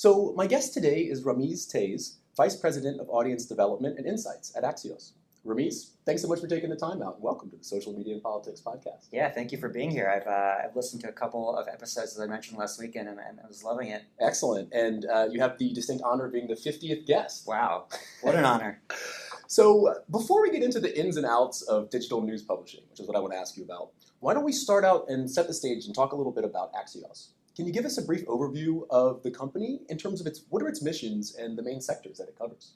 So my guest today is Rameez Tase, Vice President of Audience Development and Insights at Axios. Rameez, thanks so much for taking the time out, and welcome to the Social Media and Politics Podcast. Yeah, thank you for being here. I've listened to a couple of episodes, as I mentioned last weekend, and I was loving it. Excellent. And you have the distinct honor of being the 50th guest. Wow, what an honor. So before we get into the ins and outs of digital news publishing, which is what I want to ask you about, why don't we start out and set the stage and talk a little bit about Axios? Can you give us a brief overview of the company in terms of what are its missions and the main sectors that it covers?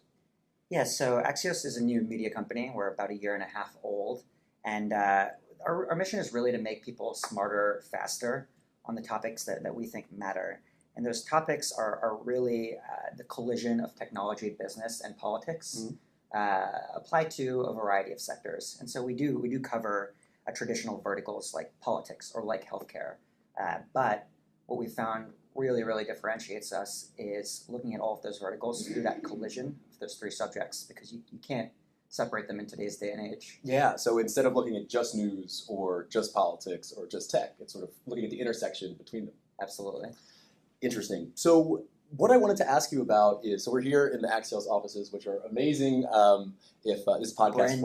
Yeah, so Axios is a new media company. We're about a year and a half old, and our mission is really to make people smarter, faster on the topics that we think matter. And those topics are really the collision of technology, business, and politics, applied to a variety of sectors. And so we do cover traditional verticals like politics or like healthcare, but what we found really differentiates us is looking at all of those verticals through that collision of those three subjects, because you can't separate them in today's day and age. Yeah, so instead of looking at just news or just politics or just tech, it's sort of looking at the intersection between them. Absolutely. Interesting. So what I wanted to ask you about is, so we're here in the Axios offices, which are amazing. If this podcast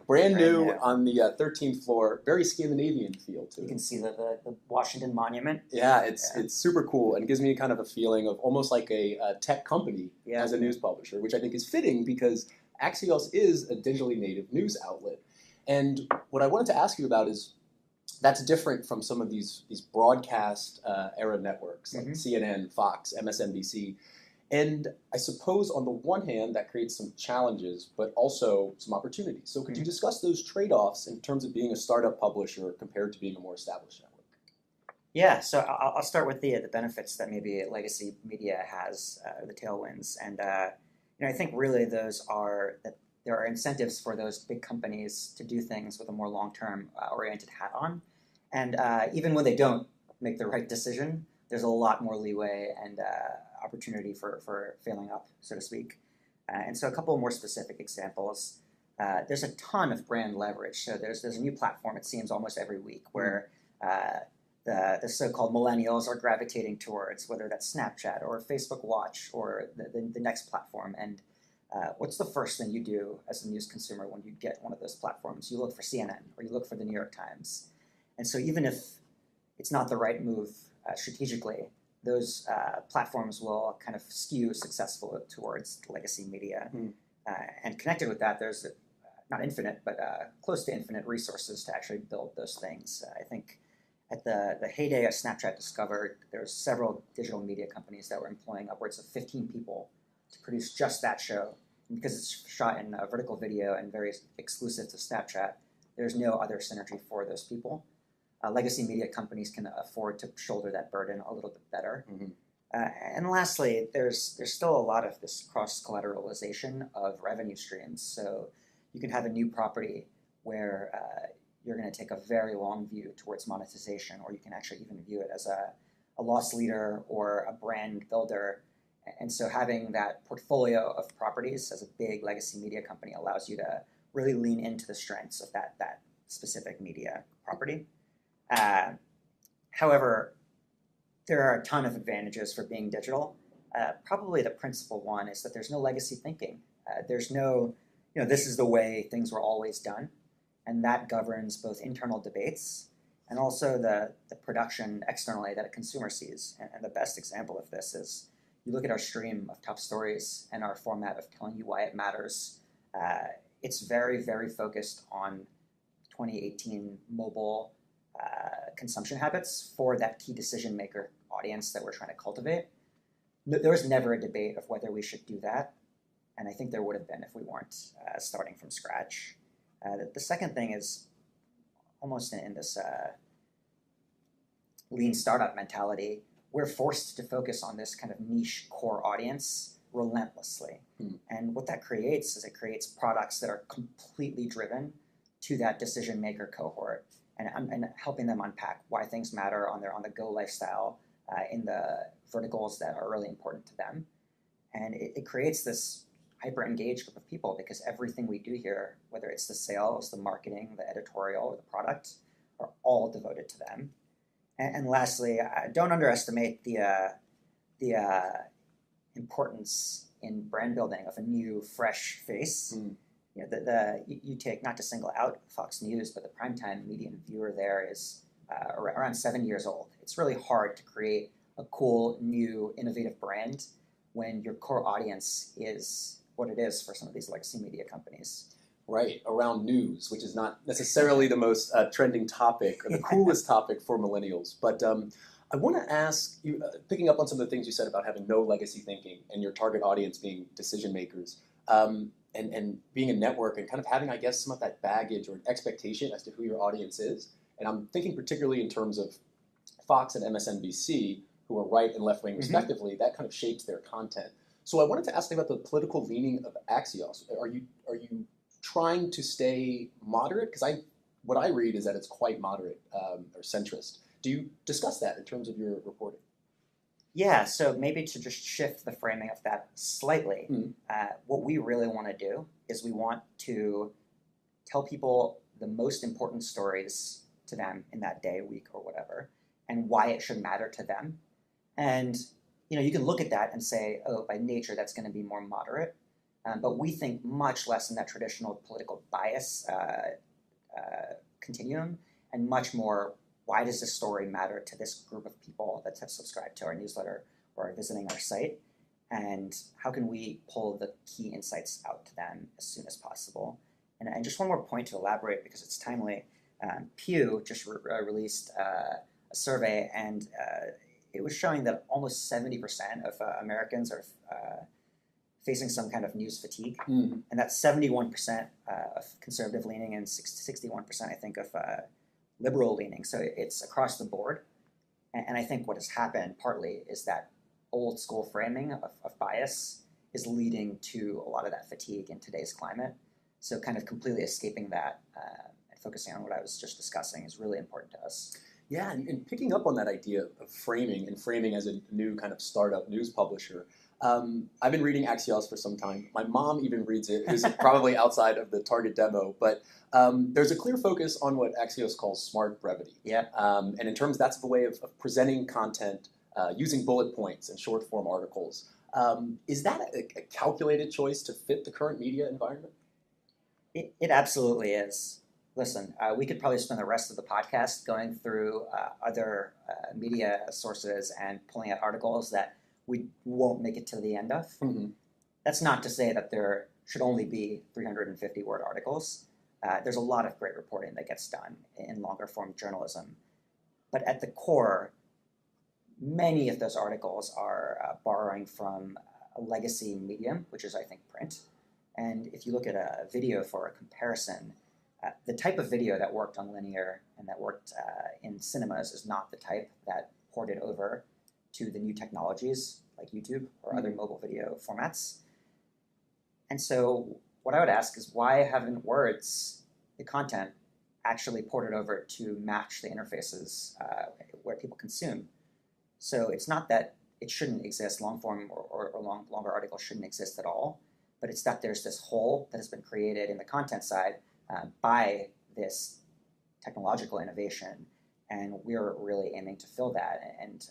brand new on the 13th floor, very Scandinavian feel to it. You can see the Washington Monument. Yeah, it's super cool and gives me kind of a feeling of almost like a tech company as a news publisher, which I think is fitting because Axios is a digitally native news outlet. And what I wanted to ask you about is, that's different from some of these broadcast era networks like CNN, Fox, MSNBC. And I suppose on the one hand, that creates some challenges, but also some opportunities. So could you discuss those trade-offs in terms of being a startup publisher compared to being a more established network? Yeah, so I'll start with the benefits that maybe legacy media has, the tailwinds. And I think really those are that there are incentives for those big companies to do things with a more long-term oriented hat on. And even when they don't make the right decision, there's a lot more leeway and opportunity for failing up, so to speak. And so a couple of more specific examples. There's a ton of brand leverage. So there's a new platform, it seems, almost every week where the so-called millennials are gravitating towards, whether that's Snapchat or Facebook Watch or the next platform. And what's the first thing you do as a news consumer when you get one of those platforms? You look for CNN or you look for the New York Times. And so even if it's not the right move strategically, those platforms will kind of skew successful towards legacy media. And connected with that, there's not infinite, but close to infinite resources to actually build those things. I think at the heyday of Snapchat discovered, there's several digital media companies that were employing upwards of 15 people to produce just that show. And because it's shot in a vertical video and very exclusive to Snapchat, there's no other synergy for those people. Legacy media companies can afford to shoulder that burden a little bit better. And lastly, there's still a lot of this cross-collateralization of revenue streams. So you can have a new property where you're going to take a very long view towards monetization, or you can actually even view it as a loss leader or a brand builder. And so having that portfolio of properties as a big legacy media company allows you to really lean into the strengths of that specific media property. However, there are a ton of advantages for being digital. Probably the principal one is that there's no legacy thinking. There's no, this is the way things were always done. And that governs both internal debates and also the production externally that a consumer sees. And the best example of this is you look at our stream of top stories and our format of telling you why it matters. It's very focused on 2018 mobile consumption habits for that key decision maker audience that we're trying to cultivate. There was never a debate of whether we should do that, and I think there would have been if we weren't starting from scratch. The second thing is almost in this lean startup mentality, we're forced to focus on this kind of niche core audience relentlessly. And what that creates is it creates products that are completely driven to that decision maker cohort and helping them unpack why things matter on the go lifestyle in the verticals that are really important to them. And it creates this hyper engaged group of people because everything we do here, whether it's the sales, the marketing, the editorial, or the product, are all devoted to them. And lastly, don't underestimate the importance in brand building of a new, fresh face. You know, you take, not to single out Fox News, but the primetime median viewer there is around 7 years old. It's really hard to create a cool, new, innovative brand when your core audience is what it is for some of these legacy media companies. Right, around news, which is not necessarily the most trending topic or the coolest topic for millennials. But I want to ask you, picking up on some of the things you said about having no legacy thinking and your target audience being decision makers, and being a network and kind of having, I guess, some of that baggage or expectation as to who your audience is. And I'm thinking particularly in terms of Fox and MSNBC, who are right and left wing respectively, that kind of shapes their content. So I wanted to ask you about the political leaning of Axios. Are you trying to stay moderate? Because what I read is that it's quite moderate or centrist. Do you discuss that in terms of your reporting? Yeah, so maybe to just shift the framing of that slightly, what we really want to do is we want to tell people the most important stories to them in that day, week, or whatever, and why it should matter to them. And you can look at that and say, oh, by nature, that's going to be more moderate. But we think much less in that traditional political bias continuum, and much more, why does this story matter to this group of people that have subscribed to our newsletter or are visiting our site? And how can we pull the key insights out to them as soon as possible? And just one more point to elaborate, because it's timely. Pew just released a survey, and it was showing that almost 70% of Americans are facing some kind of news fatigue. And that's 71% of conservative leaning and 61%, I think, of liberal leaning. So it's across the board. And I think what has happened partly is that old school framing of bias is leading to a lot of that fatigue in today's climate. So kind of completely escaping that and focusing on what I was just discussing is really important to us. Yeah, and picking up on that idea of framing and framing as a new kind of startup news publisher, I've been reading Axios for some time. My mom even reads it, who's probably outside of the target demo. But there's a clear focus on what Axios calls smart brevity. Yeah. And in terms, that's the way of presenting content using bullet points and short form articles. Is that a calculated choice to fit the current media environment? It absolutely is. Listen, we could probably spend the rest of the podcast going through other media sources and pulling out articles that we won't make it to the end of. That's not to say that there should only be 350-word articles. There's a lot of great reporting that gets done in longer-form journalism. But at the core, many of those articles are borrowing from a legacy medium, which is, I think, print. And if you look at a video for a comparison, the type of video that worked on linear and that worked in cinemas is not the type that ported over to the new technologies like YouTube or other mobile video formats. And so what I would ask is, why haven't words, the content, actually ported over to match the interfaces where people consume? So it's not that it shouldn't exist, long form or longer articles shouldn't exist at all, but it's that there's this hole that has been created in the content side by this technological innovation, and we're really aiming to fill that. And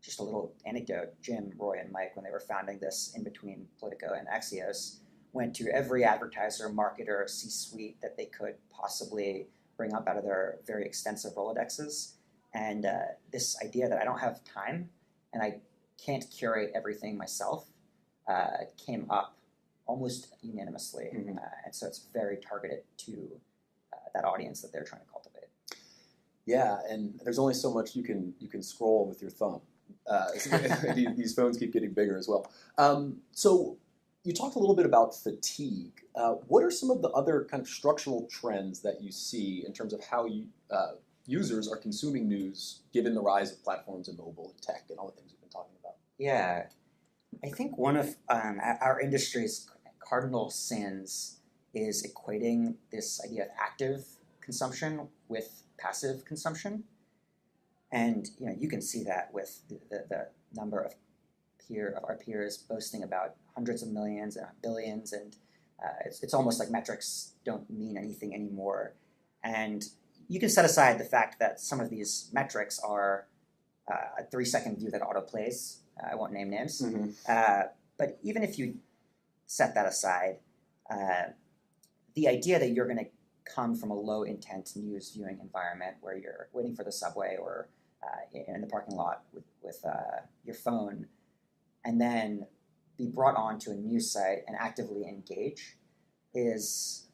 just a little anecdote, Jim, Roy, and Mike, when they were founding this in between Politico and Axios, went to every advertiser, marketer, C-suite that they could possibly bring up out of their very extensive Rolodexes. And this idea that I don't have time and I can't curate everything myself came up almost unanimously. And so it's very targeted to that audience that they're trying to cultivate. Yeah, and there's only so much you can scroll with your thumb. These phones keep getting bigger as well. So you talked a little bit about fatigue. What are some of the other kind of structural trends that you see in terms of how users are consuming news, given the rise of platforms and mobile and tech and all the things we've been talking about? Yeah, I think one of our industry's cardinal sins is equating this idea of active consumption with passive consumption. And you can see that with the number of our peers boasting about hundreds of millions and billions, and it's almost like metrics don't mean anything anymore. And you can set aside the fact that some of these metrics are a 3-second view that autoplays I won't name names. Mm-hmm. But even if you set that aside, the idea that you're going to come from a low-intent news viewing environment where you're waiting for the subway or in the parking lot with your phone, and then be brought onto a news site and actively engage is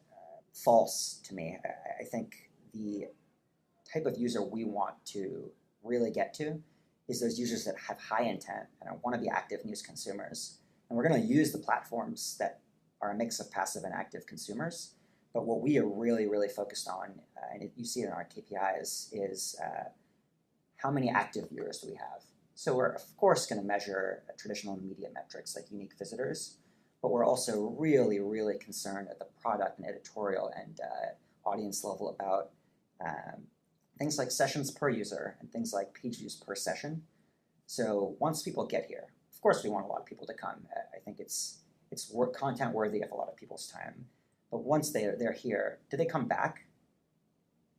false to me. I think the type of user we want to really get to is those users that have high intent and want to be active news consumers. And we're going to use the platforms that are a mix of passive and active consumers. But what we are really, really focused on, and you see it in our KPIs, is how many active viewers do we have? So we're, of course, going to measure traditional media metrics like unique visitors, but we're also really, really concerned at the product and editorial and audience level about things like sessions per user and things like page views per session. So once people get here, of course, we want a lot of people to come. I think it's content worthy of a lot of people's time. But once they're here, do they come back?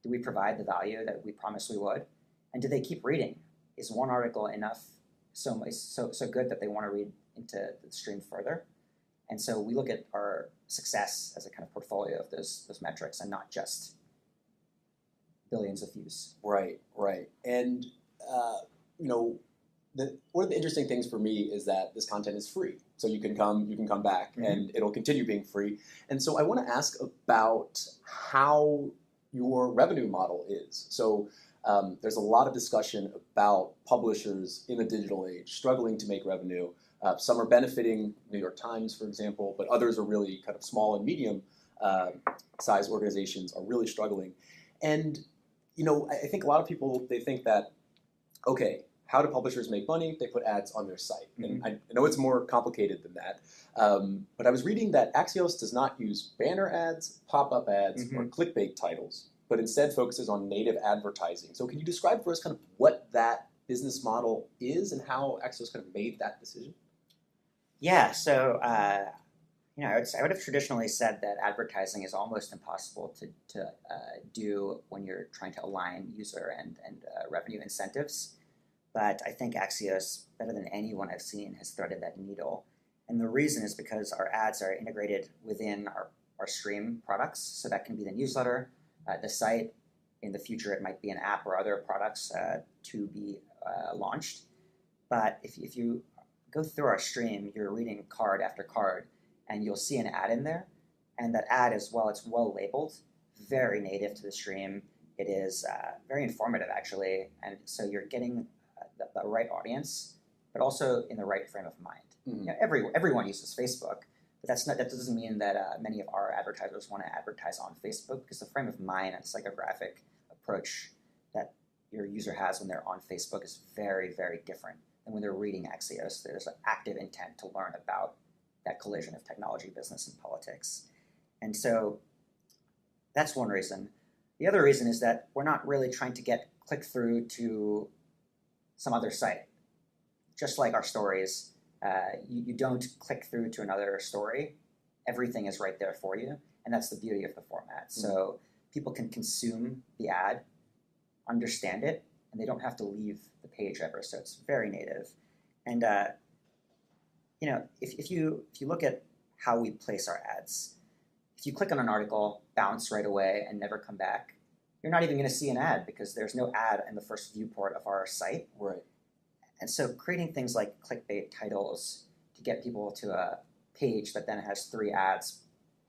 Do we provide the value that we promised we would? And do they keep reading? Is one article enough, so good that they want to read into the stream further? And so we look at our success as a kind of portfolio of those metrics and not just billions of views. Right. And one of the interesting things for me is that this content is free. So you can come back, mm-hmm. and it'll continue being free. And so I want to ask about how your revenue model is. So there's a lot of discussion about publishers in the digital age struggling to make revenue. Some are benefiting, New York Times, for example, but others are really kind of small and medium size organizations are really struggling. And I think a lot of people, they think that, okay, how do publishers make money? They put ads on their site. Mm-hmm. And I know it's more complicated than that. But I was reading that Axios does not use banner ads, pop-up ads, mm-hmm. or clickbait titles, but instead focuses on native advertising. So can you describe for us kind of what that business model is and how Axios kind of made that decision? Yeah, so I would have traditionally said that advertising is almost impossible to do when you're trying to align user and revenue incentives. But I think Axios, better than anyone I've seen, has threaded that needle. And the reason is because our ads are integrated within our stream products. So that can be the newsletter, the site. In the future, it might be an app or other products to be launched. But if you go through our stream, you're reading card after card, and you'll see an ad in there. And that ad, as well, it's well labeled, very native to the stream. It is very informative, actually. And so you're getting the right audience, but also in the right frame of mind. Mm-hmm. Everyone uses Facebook, but that doesn't mean that many of our advertisers want to advertise on Facebook, because the frame of mind and psychographic approach that your user has when they're on Facebook is very, very different than when they're reading Axios. There's an active intent to learn about that collision of technology, business, and politics. And so that's one reason. The other reason is that we're not really trying to get click-through to some other site. Just like our stories, you don't click through to another story. Everything is right there for you, and that's the beauty of the format. Mm-hmm. So people can consume the ad, understand it, and they don't have to leave the page ever. So it's very native. And if you look at how we place our ads, if you click on an article, bounce right away, and never come back, you're not even going to see an ad because there's no ad in the first viewport of our site. Right. And so creating things like clickbait titles to get people to a page that then has 3 ads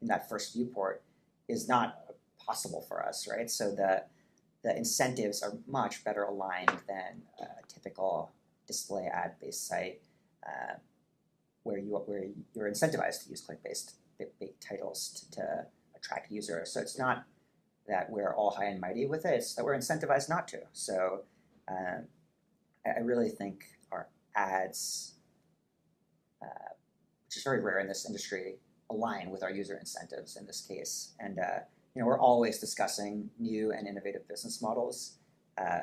in that first viewport is not possible for us, right? So the incentives are much better aligned than a typical display ad-based site where you're incentivized to use clickbait titles to attract users. So it's not that we're all high and mighty with it, it's that we're incentivized not to. So I really think our ads, which is very rare in this industry, align with our user incentives in this case. And we're always discussing new and innovative business models.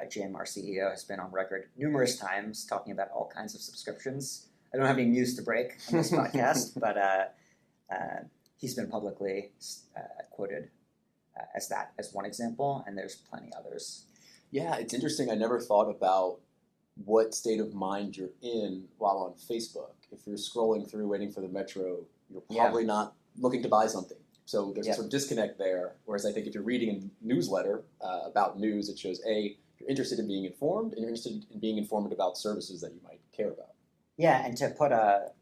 Jim, our CEO, has been on record numerous times talking about all kinds of subscriptions. I don't have any news to break on this podcast, but he's been publicly quoted as one example, and there's plenty others. Yeah, it's interesting. I never thought about what state of mind you're in while on Facebook. If you're scrolling through waiting for the metro, you're probably not looking to buy something. So there's a sort of disconnect there. Whereas I think if you're reading a newsletter about news, it shows you're interested in being informed, and you're interested in being informed about services that you might care about. Yeah, and to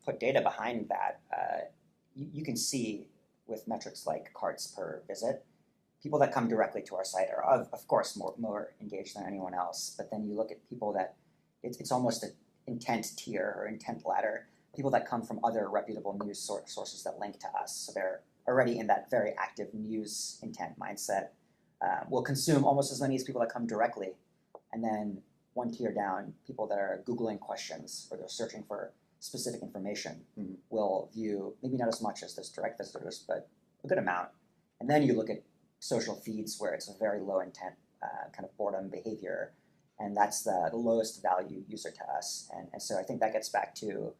put data behind that, you can see with metrics like cards per visit, people that come directly to our site are of course more engaged than anyone else. But then you look at people that it's almost an intent tier or intent ladder. People that come from other reputable news sources that link to us, so they're already in that very active news intent mindset. Will consume almost as many as people that come directly, and then one tier down, people that are Googling questions or they're searching for specific information will view maybe not as much as those direct visitors, but a good amount. And then you look at social feeds where it's a very low intent kind of boredom behavior, and that's the lowest value user to us. And so I think that gets back to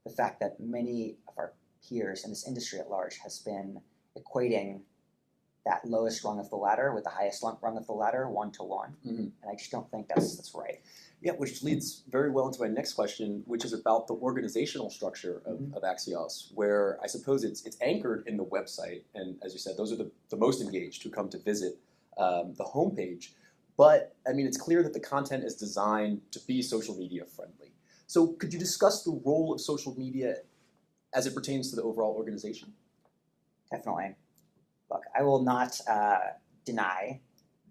the fact that many of our peers in this industry at large has been equating that lowest rung of the ladder with the highest rung of the ladder 1-to-1, and I just don't think that's right. Yeah, which leads very well into my next question, which is about the organizational structure of Axios, where I suppose it's anchored in the website, and as you said, those are the most engaged who come to visit the homepage. But I mean, it's clear that the content is designed to be social media friendly. So could you discuss the role of social media as it pertains to the overall organization? Definitely. Look, I will not deny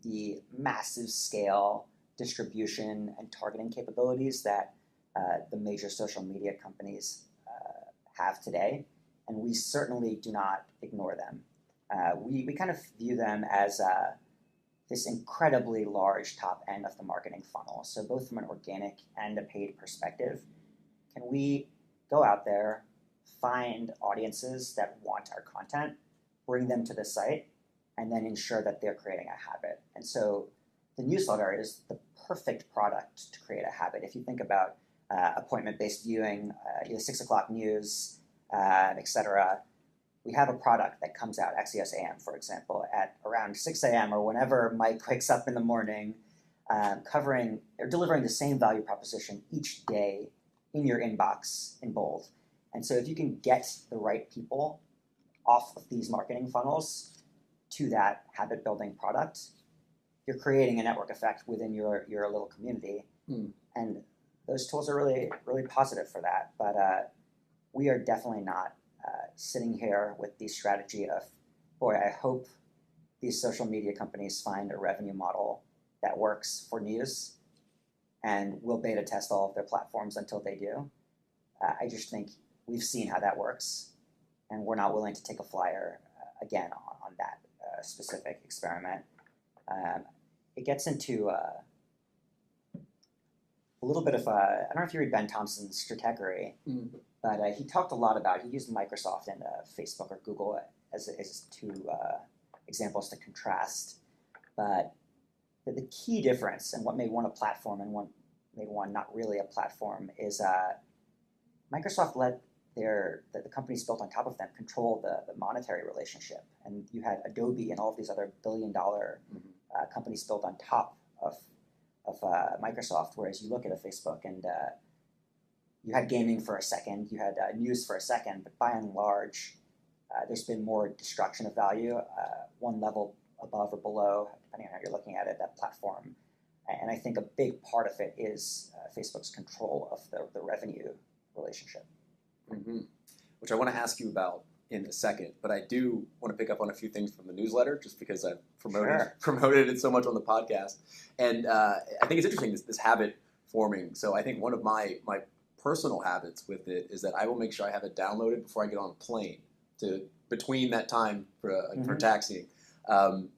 the massive scale distribution and targeting capabilities that the major social media companies have today, and we certainly do not ignore them. We kind of view them as this incredibly large top end of the marketing funnel. So both from an organic and a paid perspective, can we go out there, find audiences that want our content, bring them to the site, and then ensure that they're creating a habit? And so the newsletter is the perfect product to create a habit. If you think about appointment-based viewing, 6 o'clock news, et cetera, we have a product that comes out, Axios AM, for example, at around 6 a.m. or whenever Mike wakes up in the morning, covering or delivering the same value proposition each day in your inbox in bold. And so if you can get the right people off of these marketing funnels to that habit-building product, you're creating a network effect within your little community. And those tools are really, really positive for that. But we are definitely not sitting here with the strategy of, boy, I hope these social media companies find a revenue model that works for news, and we'll beta test all of their platforms until they do. I just think we've seen how that works, and we're not willing to take a flyer again on that specific experiment. It gets into a little bit of I don't know if you read Ben Thompson's Stratechery, but he talked a lot about, he used Microsoft and Facebook or Google as two examples to contrast. But the key difference and what made one a platform and what made one not really a platform is Microsoft let the companies built on top of them control the monetary relationship. And you had Adobe and all of these other billion-dollar companies built on top of Microsoft, whereas you look at a Facebook and you had gaming for a second, you had news for a second, but by and large, there's been more destruction of value, one level above or below, depending on how you're looking at it, that platform. And I think a big part of it is Facebook's control of the revenue relationship. Which I want to ask you about in a second, but I do want to pick up on a few things from the newsletter, just because I've promoted it so much on the podcast. And I think it's interesting, this habit forming. So I think one of my personal habits with it is that I will make sure I have it downloaded before I get on a plane, between that time for taxiing.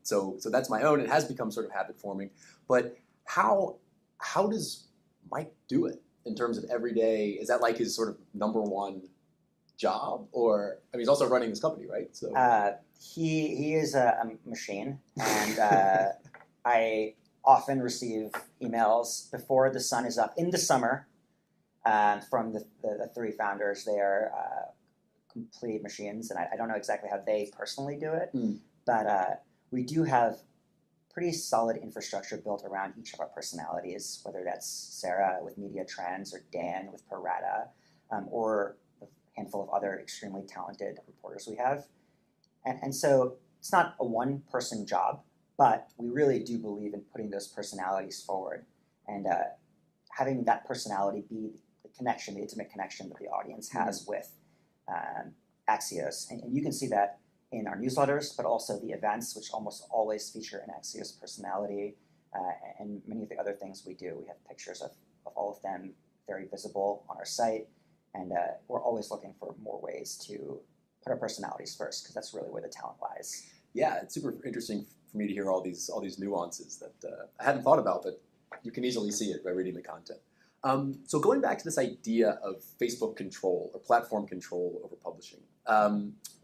So that's my own. It has become sort of habit forming. But how does Mike do it in terms of every day? Is that like his sort of number one job? Or, I mean, he's also running this company, right? So he is a machine, and I often receive emails before the sun is up in the summer from the three founders. They are complete machines, and I don't know exactly how they personally do it, but we do have pretty solid infrastructure built around each of our personalities, whether that's Sarah with Media Trends or Dan with Parata, or a handful of other extremely talented reporters we have. And so it's not a one-person job, but we really do believe in putting those personalities forward and having that personality be the connection, the intimate connection that the audience has with Axios. And you can see that in our newsletters, but also the events, which almost always feature an Axios personality, and many of the other things we do. We have pictures of all of them very visible on our site, and we're always looking for more ways to put our personalities first, because that's really where the talent lies. Yeah, it's super interesting for me to hear all these nuances that I hadn't thought about, but you can easily see it by reading the content. So going back to this idea of Facebook control or platform control over publishing,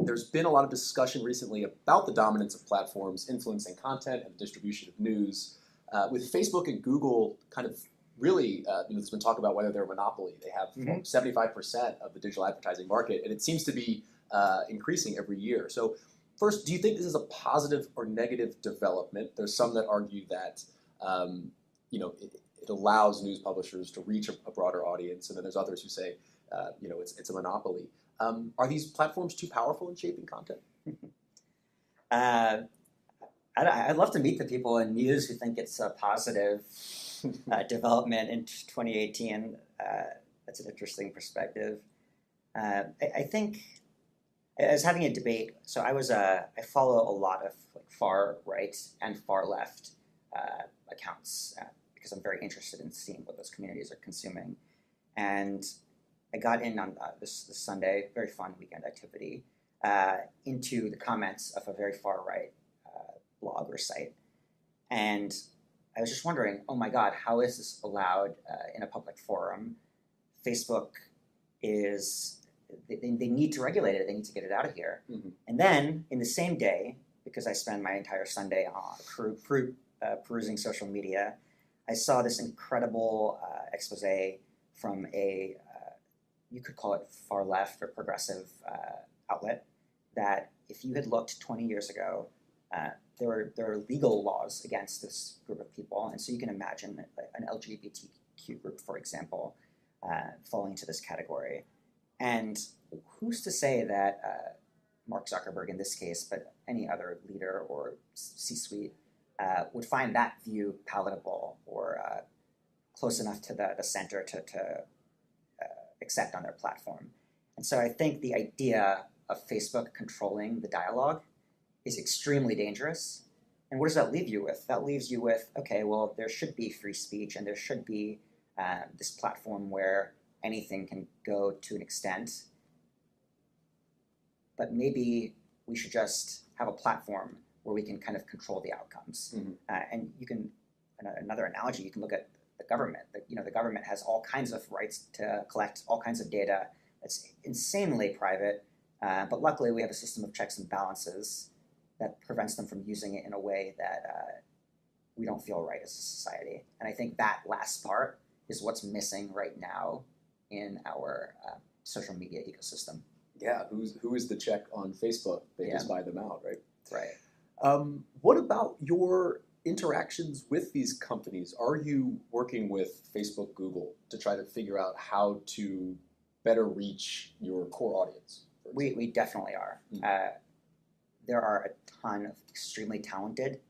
there's been a lot of discussion recently about the dominance of platforms influencing content and the distribution of news. With Facebook and Google kind of really, there's been talk about whether they're a monopoly. They have 75% of the digital advertising market, and it seems to be increasing every year. So first, do you think this is a positive or negative development? There's some that argue that it allows news publishers to reach a broader audience, and then there's others who say, it's a monopoly. Are these platforms too powerful in shaping content? I'd love to meet the people in news who think it's a positive development in 2018. That's an interesting perspective. I think, as having a debate, so I follow a lot of far right and far left accounts because I'm very interested in seeing what those communities are consuming. And I got in on this Sunday, very fun weekend activity, into the comments of a very far right blog or site. And I was just wondering, oh my God, how is this allowed in a public forum? Facebook they need to regulate it. They need to get it out of here. Mm-hmm. And then in the same day, because I spend my entire Sunday on perusing social media, I saw this incredible expose from you could call it far left or progressive outlet, that if you had looked 20 years ago, there are legal laws against this group of people. And so you can imagine an LGBTQ group, for example, falling into this category. And who's to say that Mark Zuckerberg in this case, but any other leader or C-suite, would find that view palatable or close enough to the center to accept on their platform. And so I think the idea of Facebook controlling the dialogue is extremely dangerous. And what does that leave you with? That leaves you with, okay, well, there should be free speech, and there should be this platform where anything can go to an extent. But maybe we should just have a platform where we can kind of control the outcomes. Mm-hmm. And you can, another analogy, you can look at the government. The government has all kinds of rights to collect all kinds of data that's insanely private, but luckily we have a system of checks and balances that prevents them from using it in a way that we don't feel right as a society. And I think that last part is what's missing right now in our social media ecosystem. Yeah, who is the check on Facebook? They just buy them out, right? Right. What about your interactions with these companies? Are you working with Facebook, Google to try to figure out how to better reach your core audience? We definitely are. Mm-hmm. There are a ton of extremely talented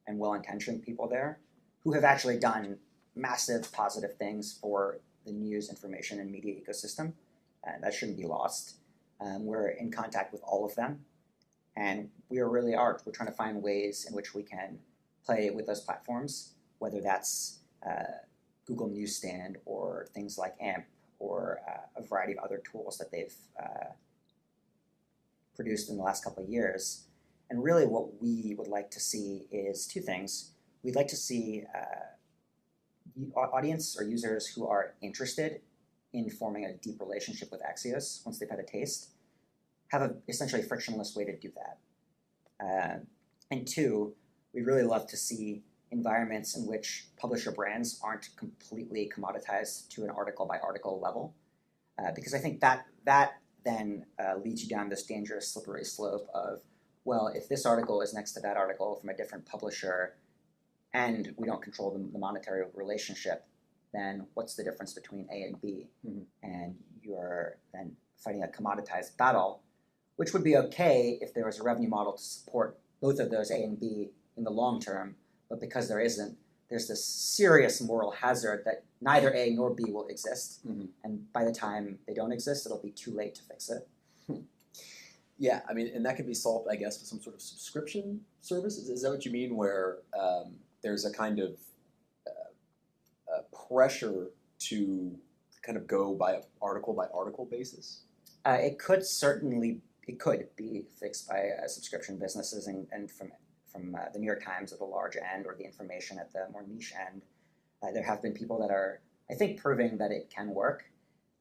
and well-intentioned people there who have actually done massive positive things for the news, information, and media ecosystem. That shouldn't be lost. We're in contact with all of them. And we're trying to find ways in which we can play with those platforms, whether that's Google Newsstand or things like AMP or a variety of other tools that they've produced in the last couple of years. And really what we would like to see is two things. We'd like to see audience or users who are interested in forming a deep relationship with Axios once they've had a taste, have essentially a frictionless way to do that. And two, we'd really love to see environments in which publisher brands aren't completely commoditized to an article-by-article level, because I think that then leads you down this dangerous slippery slope of, well, if this article is next to that article from a different publisher, and we don't control the monetary relationship, then what's the difference between A and B? Mm-hmm. And you're then fighting a commoditized battle, which would be okay if there was a revenue model to support both of those A and B in the long term. But because there isn't, there's this serious moral hazard that neither A nor B will exist. Mm-hmm. And by the time they don't exist, it'll be too late to fix it. Yeah, I mean, and that can be solved, I guess, with some sort of subscription services. Is that what you mean, where there's a kind of pressure to kind of go by article basis? It could be fixed by subscription businesses, and from the New York Times at the large end, or The Information at the more niche end. There have been people that are, I think, proving that it can work.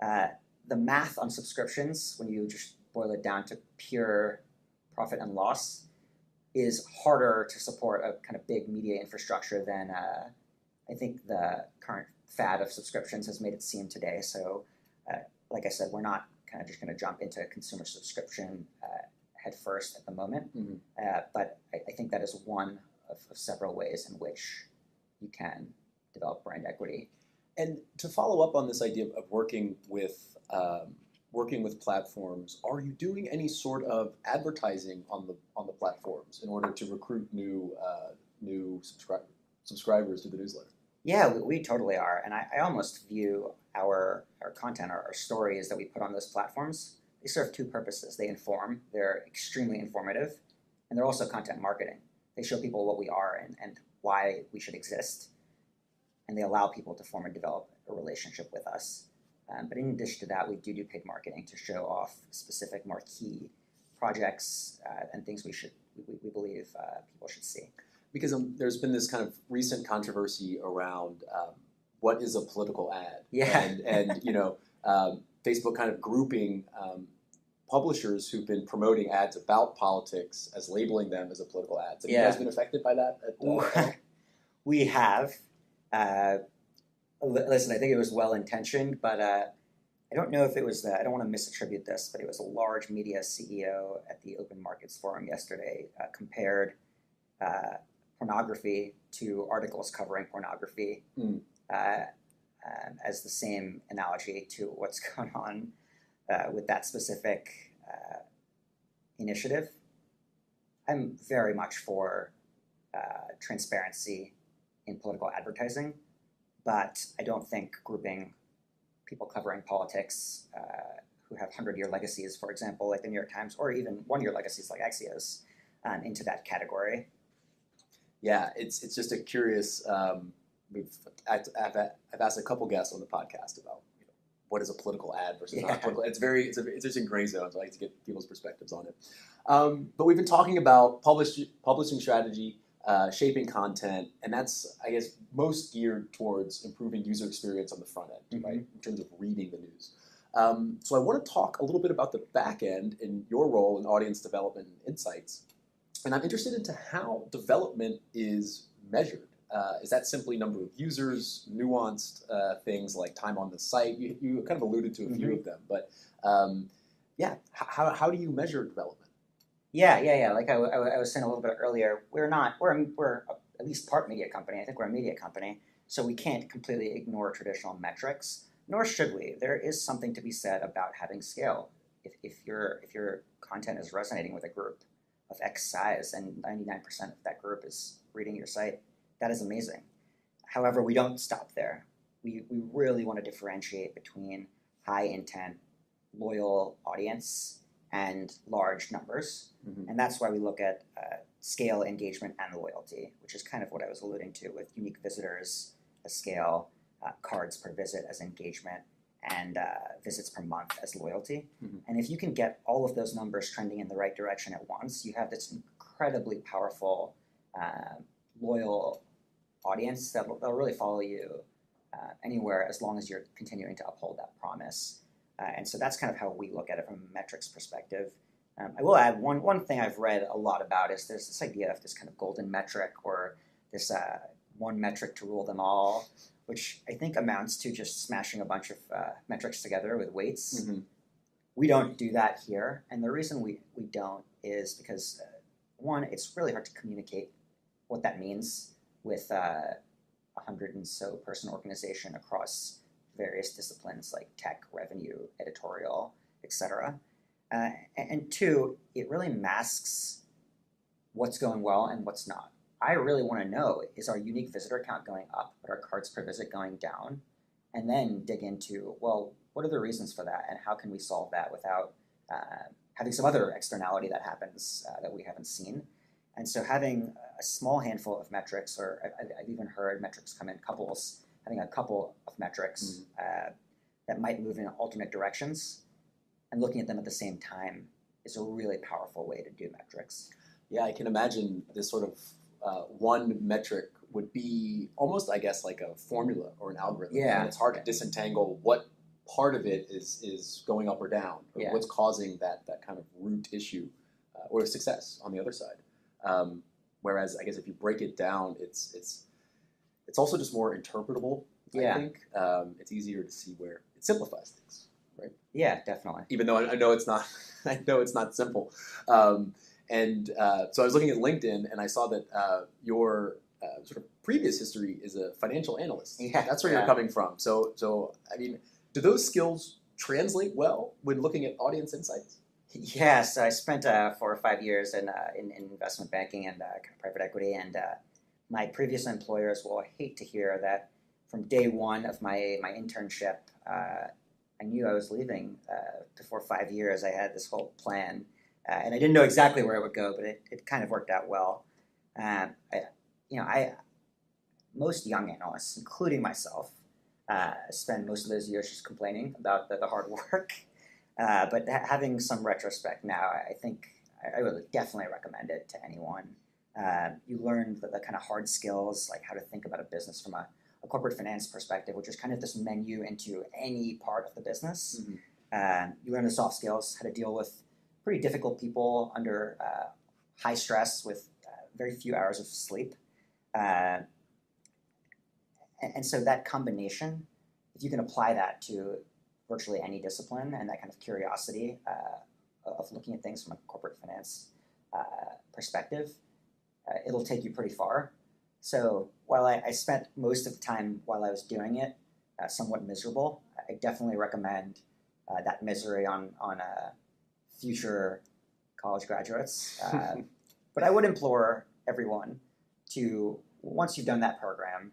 The math on subscriptions, when you just boil it down to pure profit and loss, is harder to support a kind of big media infrastructure than I think the current fad of subscriptions has made it seem today. So, like I said, we're not kind of just going to jump into consumer subscription head first at the moment. Mm-hmm. But I think that is one of several ways in which you can develop brand equity. And to follow up on this idea of working with platforms, are you doing any sort of advertising on the platforms in order to recruit new subscribers to the newsletter? Yeah, we totally are. And I almost view our content, our stories that we put on those platforms, they serve two purposes. They inform, they're extremely informative, and they're also content marketing. They show people what we are and why we should exist, and they allow people to form and develop a relationship with us. But in addition to that, we do paid marketing to show off specific marquee projects and things we believe people should see. Because there's been this kind of recent controversy around what is a political ad. Yeah. And Facebook kind of grouping publishers who've been promoting ads about politics as labeling them as a political ads. Have you guys been affected by that at all? We have. Listen, I think it was well-intentioned, but I don't know if it was I don't want to misattribute this, but it was a large media CEO at the Open Markets Forum yesterday compared pornography to articles covering pornography as the same analogy to what's going on with that specific initiative. I'm very much for transparency in political advertising, but I don't think grouping people covering politics who have 100-year legacies, for example, like the New York Times, or even one-year legacies like Axios, into that category. Yeah, it's just a curious. I've asked a couple guests on the podcast about what is a political ad versus not political. It's just in gray zones. I like to get people's perspectives on it. But we've been talking about publishing strategy, shaping content, and that's, I guess, most geared towards improving user experience on the front end, right? In terms of reading the news. So I want to talk a little bit about the back end in your role in audience development and insights. And I'm interested into how development is measured. Is that simply number of users, nuanced things like time on the site? You kind of alluded to a few of them, but how do you measure development? Yeah. Like I was saying a little bit earlier, we're at least part media company. I think we're a media company, so we can't completely ignore traditional metrics, nor should we. There is something to be said about having scale. If your content is resonating with a group of X size and 99% of that group is reading your site, that is amazing. However, we don't stop there. We really want to differentiate between high intent, loyal audience and large numbers. And that's why we look at scale, engagement, and loyalty, which is kind of what I was alluding to with unique visitors as scale, cards per visit as engagement, and visits per month as loyalty. And if you can get all of those numbers trending in the right direction at once, you have this incredibly powerful, loyal audience that'll really follow you anywhere as long as you're continuing to uphold that promise. And so that's kind of how we look at it from a metrics perspective. I will add one thing I've read a lot about is there's this idea of this kind of golden metric, or this one metric to rule them all, which I think amounts to just smashing a bunch of metrics together with weights. We don't do that here, and the reason we don't is because, one, it's really hard to communicate what that means. with 100 and so person organization across various disciplines like tech, revenue, editorial, etc. And two, it really masks what's going well and what's not. I really want to know, is our unique visitor count going up, but our cards per visit going down? And then dig into, well, what are the reasons for that, and how can we solve that without having some other externality that happens that we haven't seen? And so having a small handful of metrics, or I've even heard metrics come in couples, having a couple of metrics that might move in alternate directions and looking at them at the same time is a really powerful way to do metrics. Yeah, I can imagine this sort of one metric would be almost, I guess, like a formula or an algorithm. Yeah. And it's hard to disentangle what part of it is going up or down, or what's causing that kind of root issue or success on the other side. Whereas, I guess, if you break it down, it's also just more interpretable, I think. It's easier to see where it simplifies things, right? Yeah, definitely. Even though I know it's not, I know it's not simple. So I was looking at LinkedIn, and I saw that your sort of previous history is a financial analyst. Yeah, that's where you're coming from. So I mean, do those skills translate well when looking at audience insights? Yes, I spent 4 or 5 years in investment banking and private equity, and my previous employers will hate to hear that from day one of my internship, I knew I was leaving. Before 5 years, I had this whole plan, and I didn't know exactly where it would go, but it kind of worked out well. Most young analysts, including myself, spend most of those years just complaining about the hard work. But having some retrospect now, I think I would definitely recommend it to anyone. You learn the kind of hard skills, like how to think about a business from a corporate finance perspective, which is kind of this menu into any part of the business. You learn the soft skills, how to deal with pretty difficult people under high stress with very few hours of sleep. And so that combination, if you can apply that to virtually any discipline, and that kind of curiosity of looking at things from a corporate finance perspective, it'll take you pretty far. So while I spent most of the time while I was doing it somewhat miserable, I definitely recommend that misery on future college graduates. But I would implore everyone to, once you've done that program,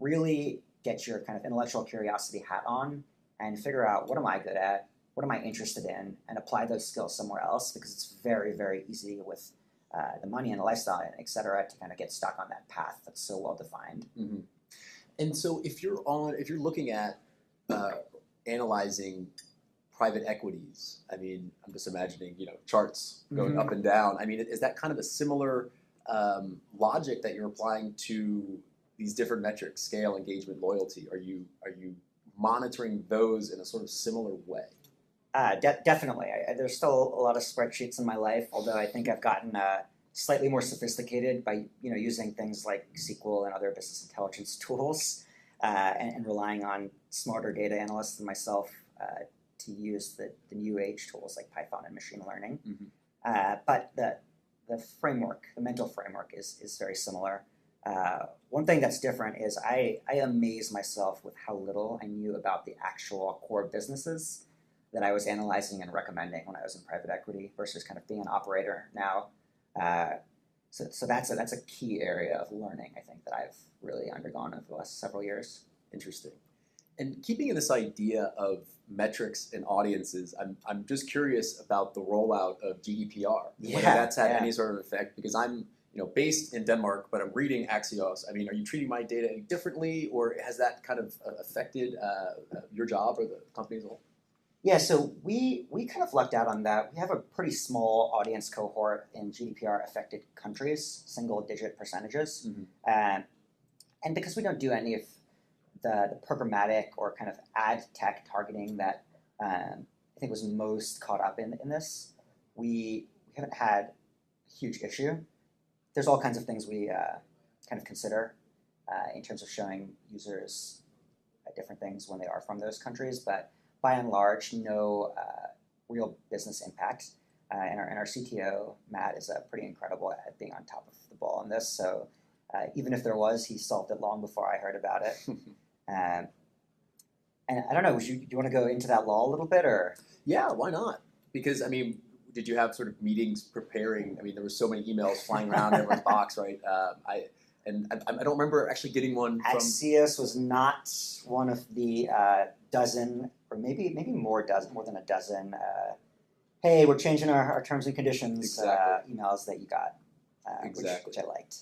really get your kind of intellectual curiosity hat on and figure out, what am I good at, what am I interested in, and apply those skills somewhere else, because it's very, very easy with the money and the lifestyle, et cetera, to kind of get stuck on that path that's so well defined. Mm-hmm. And so if you're looking at analyzing private equities, I mean, I'm just imagining, charts going up and down. I mean, is that kind of a similar logic that you're applying to these different metrics, scale, engagement, loyalty? Are you monitoring those in a sort of similar way? Definitely. There's still a lot of spreadsheets in my life, although I think I've gotten slightly more sophisticated by using things like SQL and other business intelligence tools, and relying on smarter data analysts than myself to use the new age tools like Python and machine learning. But the framework, the mental framework, is very similar. One thing that's different is I amaze myself with how little I knew about the actual core businesses that I was analyzing and recommending when I was in private equity versus kind of being an operator now. So that's a key area of learning, I think, that I've really undergone over the last several years. Interesting. And keeping in this idea of metrics and audiences, I'm just curious about the rollout of GDPR, whether that's had any sort of effect, because I'm based in Denmark, but I'm reading Axios. I mean, are you treating my data any differently, or has that kind of affected your job or the company as a whole? Yeah, so we kind of lucked out on that. We have a pretty small audience cohort in GDPR-affected countries, single-digit percentages. And because we don't do any of the programmatic or kind of ad tech targeting that I think was most caught up in this, we haven't had a huge issue. There's all kinds of things we kind of consider in terms of showing users different things when they are from those countries, but by and large, no real business impact. And our CTO, Matt, is pretty incredible at being on top of the ball on this. So Even if there was, he solved it long before I heard about it. Um, and I don't know, do you want to go into that law a little bit, or? Yeah, why not? Because, I mean, did you have sort of meetings preparing? I mean, there were so many emails flying around in everyone's box, right? I don't remember actually getting one from... Axios was not one of the dozen, or maybe more than a dozen, hey, we're changing our terms and conditions emails that you got, which I liked.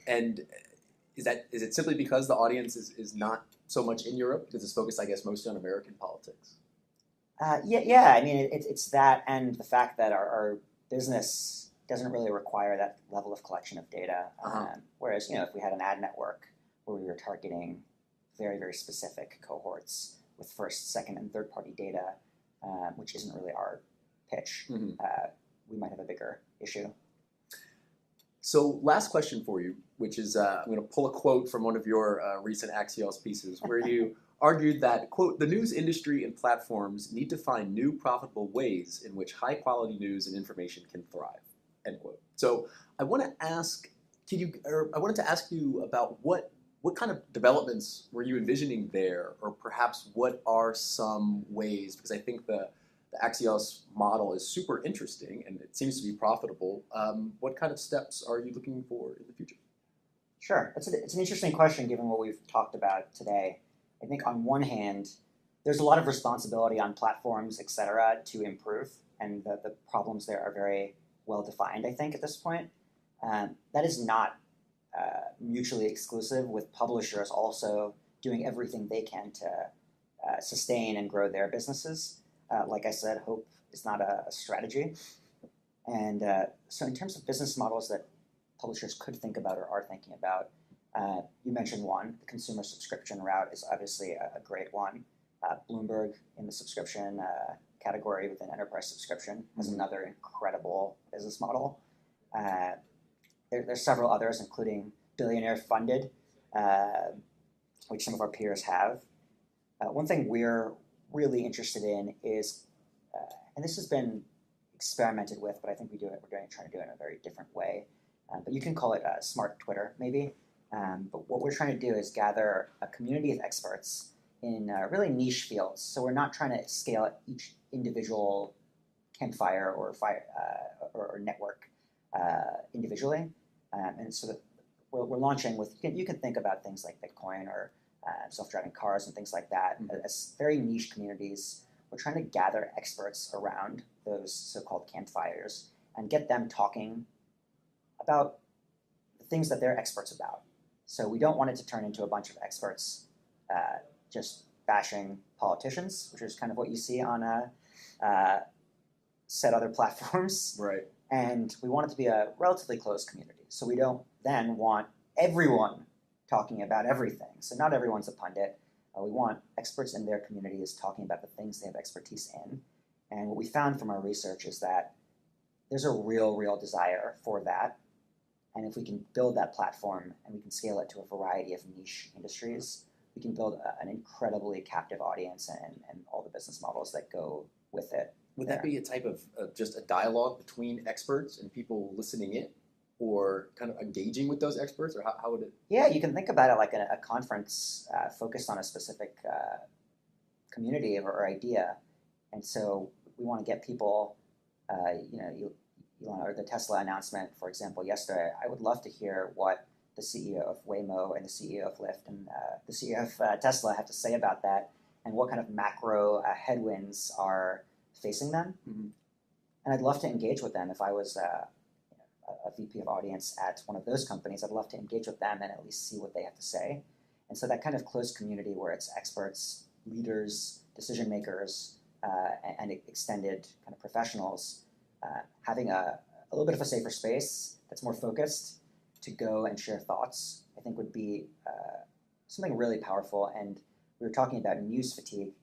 And is it simply because the audience is not so much in Europe? Because it's focused, I guess, mostly on American politics? Yeah. I mean, it's that, and the fact that our business doesn't really require that level of collection of data. Whereas, if we had an ad network where we were targeting very, very specific cohorts with first, second, and third-party data, which isn't really our pitch, we might have a bigger issue. So last question for you, which is I'm going to pull a quote from one of your recent Axios pieces where you argued that, quote, the news industry and platforms need to find new profitable ways in which high-quality news and information can thrive, end quote. So I want to ask, I wanted to ask you about what kind of developments were you envisioning there, or perhaps what are some ways, because I think the Axios model is super interesting and it seems to be profitable. What kind of steps are you looking for in the future? Sure. It's an interesting question given what we've talked about today. I think on one hand, there's a lot of responsibility on platforms, et cetera, to improve, and the problems there are very well defined, I think, at this point. That is not mutually exclusive, with publishers also doing everything they can to sustain and grow their businesses. Like I said, hope is not a strategy. And so in terms of business models that publishers could think about or are thinking about, you mentioned one. The consumer subscription route is obviously a great one. Bloomberg in the subscription category within enterprise subscription has another incredible business model. There's several others, including billionaire funded, which some of our peers have. One thing we're really interested in is, and this has been experimented with, but I think we're trying to do it in a very different way. But you can call it smart Twitter, maybe. But what we're trying to do is gather a community of experts in really niche fields. So we're not trying to scale each individual campfire or network individually. And so we're launching with, you can think about things like Bitcoin or self-driving cars and things like that as very niche communities. We're trying to gather experts around those so-called campfires and get them talking about the things that they're experts about. So we don't want it to turn into a bunch of experts just bashing politicians, which is kind of what you see on set other platforms. Right. And we want it to be a relatively closed community. So we don't then want everyone talking about everything. So not everyone's a pundit. We want experts in their communities talking about the things they have expertise in. And what we found from our research is that there's a real desire for that. And if we can build that platform and we can scale it to a variety of niche industries, we can build an incredibly captive audience and all the business models that go with it. Would that be a type of just a dialogue between experts and people listening in, or kind of engaging with those experts, or how would it? Yeah, you can think about it like a conference focused on a specific community or idea. And so we want to get people, or the Tesla announcement, for example, yesterday. I would love to hear what the CEO of Waymo and the CEO of Lyft and the CEO of Tesla have to say about that, and what kind of macro headwinds are facing them. Mm-hmm. And I'd love to engage with them. If I was a VP of audience at one of those companies, I'd love to engage with them and at least see what they have to say. And so that kind of closed community where it's experts, leaders, decision makers, and extended kind of professionals, having a little bit of a safer space that's more focused to go and share thoughts, I think would be something really powerful. And we were talking about news fatigue.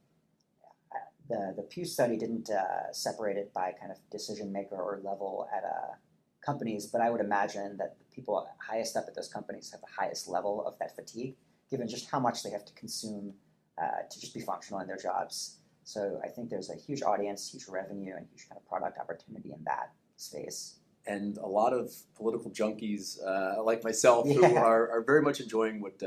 The Pew study didn't separate it by kind of decision maker or level at companies, but I would imagine that the people highest up at those companies have the highest level of that fatigue, given just how much they have to consume to just be functional in their jobs. So I think there's a huge audience, huge revenue, and huge kind of product opportunity in that space. and a lot of political junkies like myself who Yeah. are very much enjoying what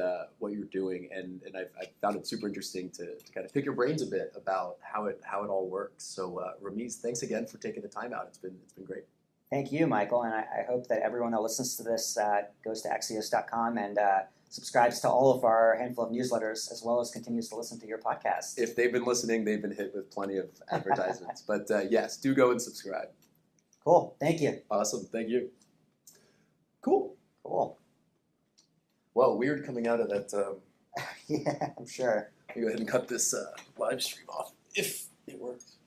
you're doing, and I've found it super interesting to kind of pick your brains a bit about how it all works. So Rameez, thanks again for taking the time out. It's been great. Thank you, Michael, and I hope that everyone that listens to this goes to Axios.com and subscribes to all of our handful of newsletters, as well as continues to listen to your podcast. If they've been listening, they've been hit with plenty of advertisements. But yes, do go and subscribe. Cool. Thank you. Awesome. Thank you. Cool. Cool. Well, weird coming out of that. Yeah, I'm sure. Let me go ahead and cut this live stream off if it works.